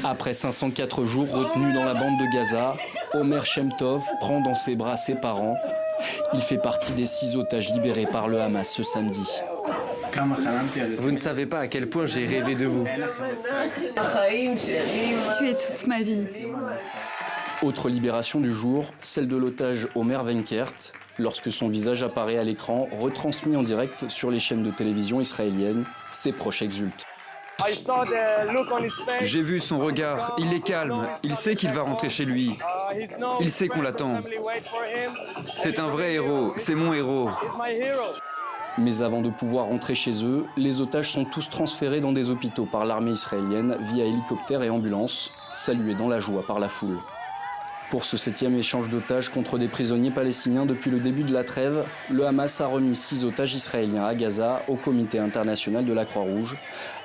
Après 504 jours retenus dans la bande de Gaza, Omer Shemtov prend dans ses bras ses parents. Il fait partie des 6 otages libérés par le Hamas ce samedi. Vous ne savez pas à quel point j'ai rêvé de vous. Tu es toute ma vie. Autre libération du jour, celle de l'otage Omer Wenkert, lorsque son visage apparaît à l'écran, retransmis en direct sur les chaînes de télévision israéliennes, ses proches exultent. J'ai vu son regard, il est calme, il sait qu'il va rentrer chez lui. Il sait qu'on l'attend. C'est un vrai héros, c'est mon héros. Mais avant de pouvoir rentrer chez eux, les otages sont tous transférés dans des hôpitaux par l'armée israélienne via hélicoptère et ambulance, salués dans la joie par la foule. Pour ce 7e échange d'otages contre des prisonniers palestiniens depuis le début de la trêve, le Hamas a remis 6 otages israéliens à Gaza au comité international de la Croix-Rouge.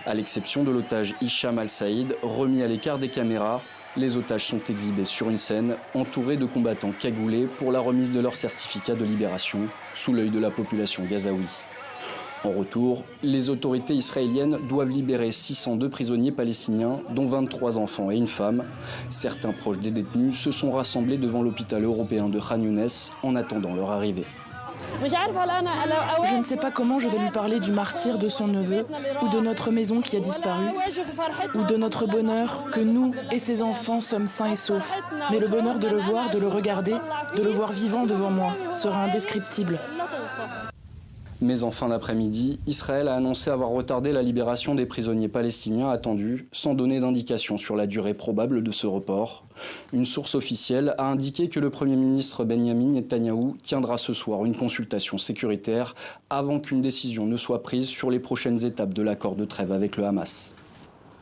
À l'exception de l'otage Hicham al-Saïd, remis à l'écart des caméras, les otages sont exhibés sur une scène, entourés de combattants cagoulés pour la remise de leur certificat de libération, sous l'œil de la population gazaoui. En retour, les autorités israéliennes doivent libérer 602 prisonniers palestiniens, dont 23 enfants et une femme. Certains proches des détenus se sont rassemblés devant l'hôpital européen de Khan Younes en attendant leur arrivée. Je ne sais pas comment je vais lui parler du martyre de son neveu, ou de notre maison qui a disparu, ou de notre bonheur que nous et ses enfants sommes sains et saufs. Mais le bonheur de le voir, de le regarder, de le voir vivant devant moi, sera indescriptible. Mais en fin d'après-midi, Israël a annoncé avoir retardé la libération des prisonniers palestiniens attendus, sans donner d'indication sur la durée probable de ce report. Une source officielle a indiqué que le Premier ministre Benyamin Netanyahou tiendra ce soir une consultation sécuritaire avant qu'une décision ne soit prise sur les prochaines étapes de l'accord de trêve avec le Hamas.